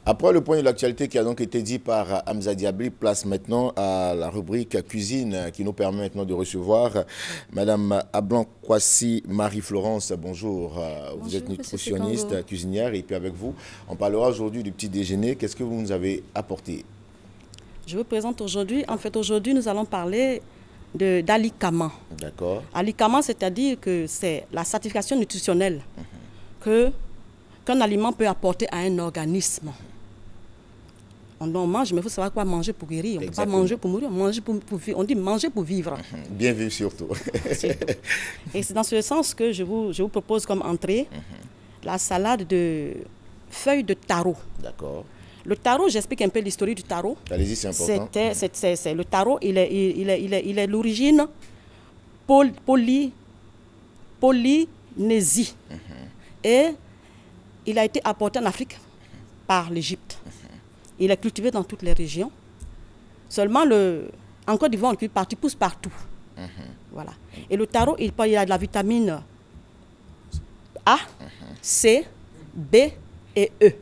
Après le point de l'actualité qui a donc été dit par Hamza Diabli, place maintenant à la rubrique cuisine qui nous permet maintenant de recevoir Madame Ablan Kwasi Marie-Florence. Bonjour, vous êtes nutritionniste, cuisinière, et puis avec vous, on parlera aujourd'hui du petit déjeuner. Qu'est-ce que vous nous avez apporté? Je vous présente aujourd'hui, aujourd'hui nous allons parler d'alikama. D'accord. Alikama, c'est-à-dire que c'est la certification nutritionnelle qu'un aliment peut apporter à un organisme. On mange, mais il faut savoir quoi manger pour guérir. On ne peut pas manger pour mourir, on dit manger pour vivre. Bien vivre surtout. Et c'est dans ce sens que je vous propose comme entrée la salade de feuilles de taro. D'accord. Le taro, j'explique un peu l'histoire du taro. Allez-y, c'est important. Le taro, il est l'origine Polynésie. Et il a été apporté en Afrique par l'Égypte. Il est cultivé dans toutes les régions. Seulement, en Côte d'Ivoire, il pousse partout. Voilà. Et le taro, il a de la vitamine A, C, B et E.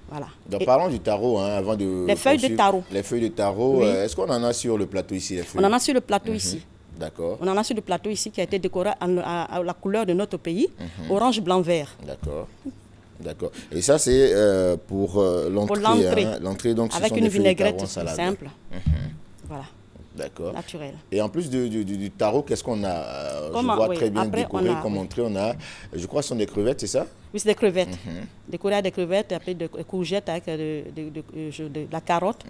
Voilà. Donc, parlons du taro, hein, avant de... Les feuilles de taro. Les feuilles de taro, oui. Est-ce qu'on en a sur le plateau ici, les feuilles? On en a sur le plateau ici. D'accord. On en a sur le plateau ici qui a été décoré à la couleur de notre pays, orange, blanc, vert. D'accord. D'accord. Et ça, c'est pour l'entrée. Hein. L'entrée, donc, avec une vinaigrette simple. Voilà. D'accord. Naturel. Et en plus du taro, qu'est-ce qu'on a? Je vois très bien décoré comme entrée. On a, je crois, ce sont des crevettes, c'est ça? Oui, c'est des crevettes. Décoré avec des crevettes, après des courgettes avec de la carotte.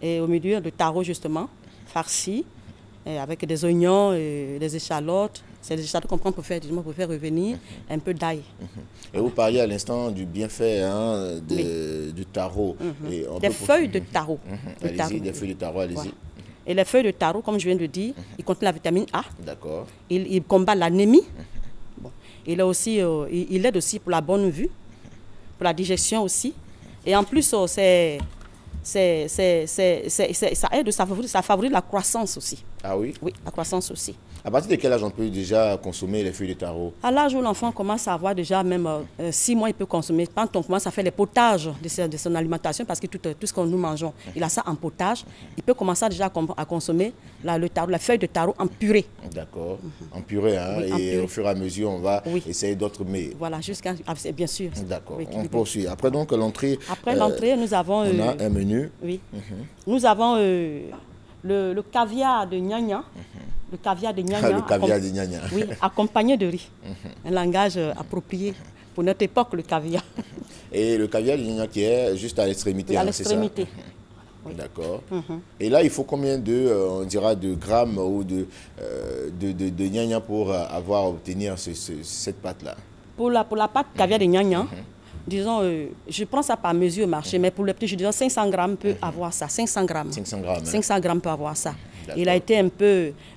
Et au milieu, de taro, justement, farci, avec des oignons, et des échalotes. C'est des échalotes qu'on prend pour faire revenir un peu d'ail. Et vous parliez à l'instant du bienfait du taro. Des feuilles de taro. Allez-y, des feuilles de taro, allez-y. Voilà. Et les feuilles de taro, comme je viens de dire, ils contiennent la vitamine A. D'accord. Il combat l'anémie. Bon. Il aide aussi pour la bonne vue, pour la digestion aussi. Et en plus, ça aide, ça favorise la croissance aussi. Ah oui? Oui, la croissance aussi. À partir de quel âge on peut déjà consommer les feuilles de taro? À l'âge où l'enfant commence à avoir déjà même 6 mois, il peut consommer. Quand on commence à faire les potages de son alimentation, parce que tout ce que nous mangeons, il a ça en potage, il peut commencer déjà à consommer la feuille de taro en purée. D'accord. En purée, hein? Oui, et en purée. Au fur et à mesure, on va essayer d'autres mets. Voilà, bien sûr. D'accord. On poursuit. Après donc l'entrée. Après l'entrée, nous avons... on a un menu. Oui. Nous avons le caviar de Nyanya. Le caviar de Nyanya. Le caviar de Nyanya. Oui, accompagné de riz. Un langage approprié pour notre époque, le caviar. Et le caviar de Nyanya qui est juste à l'extrémité. À l'extrémité. Oui. D'accord. Et là, il faut combien on dira, de grammes ou de Nyanya pour obtenir cette pâte-là? Pour la pâte caviar de Nyanya, disons, je prends ça par mesure au marché, mais pour les petits, je dis 500 grammes peut avoir ça. 500 grammes. 500 grammes. 500 grammes peut avoir ça. Il a été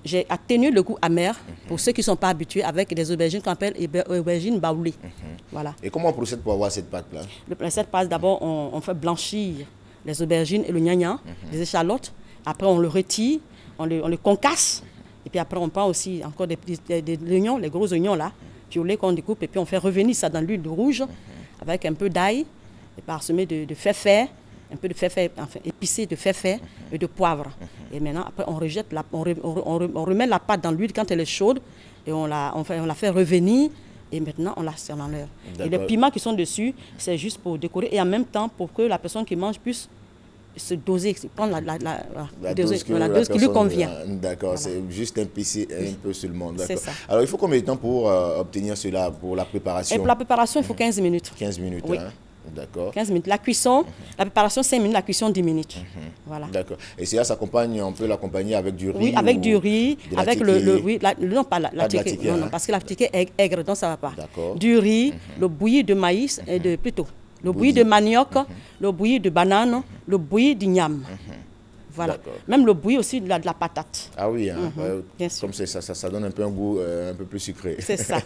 j'ai atténué le goût amer pour ceux qui ne sont pas habitués avec des aubergines qu'on appelle aubergines baoulées. Voilà. Et comment on procède pour avoir cette pâte-là? Cette pâte, d'abord, on fait blanchir les aubergines et le gnagnan, les échalotes. Après, on le retire, on le concasse. Et puis après, on prend aussi encore des oignons, les gros oignons là, violets qu'on découpe. Et puis on fait revenir ça dans l'huile rouge avec un peu d'ail, parsemé de féfé, un peu de féfé, enfin épicé de féfé et de poivre. Et maintenant, après, on remet la pâte dans l'huile quand elle est chaude et on la fait revenir. Et maintenant, on la sert dans l'heure. Et les piments qui sont dessus, c'est juste pour décorer et en même temps pour que la personne qui mange puisse se doser, prendre la dose qui lui convient. D'accord, voilà. C'est juste épicé un peu seulement. C'est ça. Alors, il faut combien de temps pour obtenir cela, pour la préparation? Et pour la préparation, il faut 15 minutes. 15 minutes, oui. Hein? D'accord. 15 minutes. La cuisson, la préparation 5 minutes, la cuisson 10 minutes. Voilà. D'accord. Et c'est là, on peut l'accompagner avec du riz? Oui, avec du riz, avec non, pas la ticket, non, parce que la ticket est aigre, donc ça ne va pas. D'accord. Du riz, le bouilli de maïs, le bouilli de manioc, le bouilli de banane, le bouilli d'igname. Voilà. Même le bouilli aussi de la patate. Ah oui, hein, bien sûr. Comme ça donne un peu un goût un peu plus sucré. C'est ça.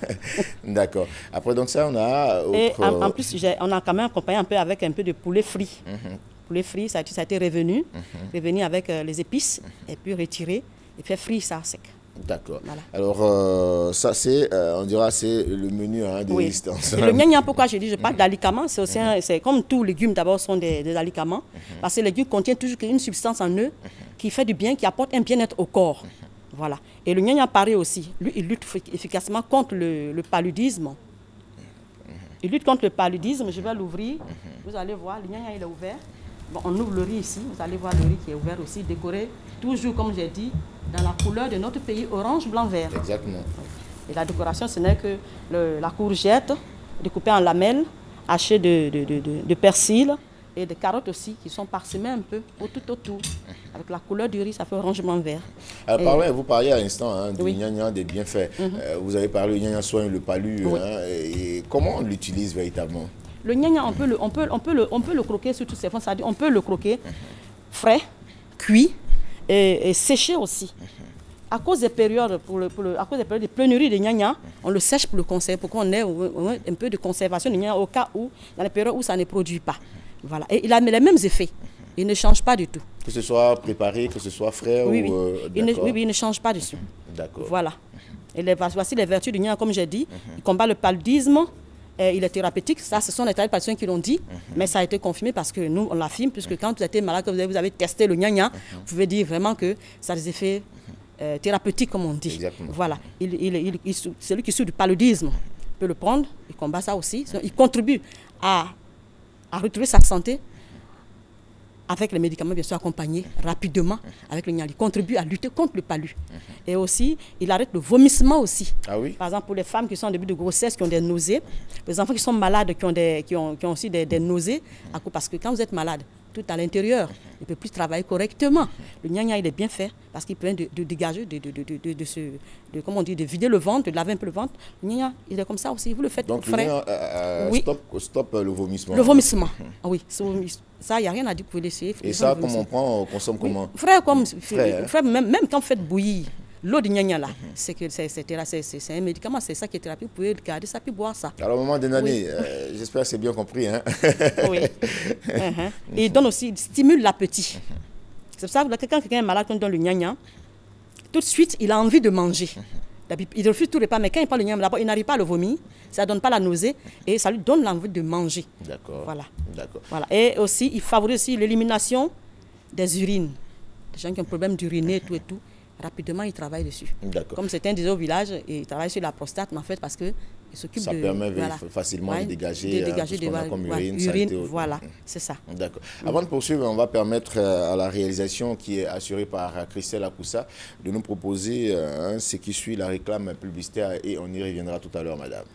D'accord. Après, donc ça, on a... Et en plus, on a quand même accompagné un peu avec un peu de poulet frit. Poulet frit, ça a été revenu avec les épices, et puis retiré, et puis frit ça sec. D'accord. Voilà. Alors, ça, c'est, on dira, c'est le menu hein, de résistance. Et le gna pourquoi je dis, je parle d'alicaments, c'est aussi c'est comme tous les légumes d'abord sont des alicaments, parce que les légumes contiennent toujours une substance en eux qui fait du bien, qui apporte un bien-être au corps. Voilà. Et le gna pareil aussi, lui, il lutte efficacement contre le paludisme. Il lutte contre le paludisme, je vais l'ouvrir, vous allez voir, le gna il est ouvert. Bon, on ouvre le riz ici, vous allez voir le riz qui est ouvert aussi, décoré, toujours comme j'ai dit, dans la couleur de notre pays, orange, blanc, vert. Exactement. Et la décoration, ce n'est que la courgette découpée en lamelles, hachée de persil et des carottes aussi qui sont parsemées un peu tout autour. Avec la couleur du riz, ça fait orange, blanc, vert. Alors, vous parliez à l'instant hein, du gnagna, des bienfaits. Vous avez parlé du gnagna soigne le palu. Hein, et comment on l'utilise véritablement? Le gnagna, on peut le croquer sur toutes ses formes. C'est-à-dire on peut le croquer frais, cuit et séché aussi. À cause des périodes, à cause des périodes de pénurie de gnagna, on le sèche pour le conserver, pour qu'on ait un peu de conservation de gnagna au cas où, dans les périodes où ça ne produit pas. Voilà. Et il a les mêmes effets. Il ne change pas du tout. Que ce soit préparé, que ce soit frais oui, ou... oui, il ne change pas dessus. D'accord. Voilà. Et voici les vertus du gnagna, comme j'ai dit. Il combat le paludisme. Il est thérapeutique, ça ce sont les traditions qui l'ont dit, mais ça a été confirmé parce que nous on l'affirme, puisque quand vous êtes malade, que vous avez testé le gnagna, vous pouvez dire vraiment que ça a des effets thérapeutiques comme on dit. Exactement. Voilà, celui qui souffre du paludisme peut le prendre, il combat ça aussi, il contribue à retrouver sa santé avec les médicaments bien sûr accompagnés rapidement avec le gnagna. Il contribue à lutter contre le palu. Et aussi, il arrête le vomissement aussi. Ah oui? Par exemple, pour les femmes qui sont en début de grossesse, qui ont des nausées, les enfants qui sont malades, qui ont aussi des nausées, parce que quand vous êtes malade, tout à l'intérieur, il ne peut plus travailler correctement. Le gnagna, il est bien fait parce qu'il permet de dégager, comment on dit, de vider le ventre, de laver un peu le ventre. Le gnagna, il est comme ça aussi. Vous le faites donc, frais. Oui. Stop le vomissement. Le vomissement. Ah oui, ça, il n'y a rien à dire, vous pouvez l'essayer. Et ça, comment on prend, on consomme comment? Frais, comme frais, même quand vous faites bouillir l'eau de gnagna là, c'est un médicament, c'est ça qui est thérapie. Vous pouvez garder ça puis boire ça. Alors au moment d'une année, j'espère que c'est bien compris. Hein? Oui. Et il donne aussi, il stimule l'appétit. C'est pour ça que quand quelqu'un est malade, quand on donne le gnagna, tout de suite, il a envie de manger. Il refuse tout repas, mais quand il prend le gnagna, d'abord, il n'arrive pas à le vomir, ça ne donne pas la nausée et ça lui donne l'envie de manger. D'accord. Voilà. D'accord. Voilà. Et aussi, il favorise aussi l'élimination des urines. Les gens qui ont un problème d'uriner et tout. Rapidement, il travaille dessus. Comme c'est un des au village, il travaille sur la prostate, mais en fait, parce qu'il s'occupe de... Ça permet facilement de dégager ce qu'on a comme urine. Voilà, c'est ça. D'accord. Avant de poursuivre, on va permettre à la réalisation qui est assurée par Christelle Akoussa de nous proposer ce qui suit la réclame publicitaire et on y reviendra tout à l'heure, madame.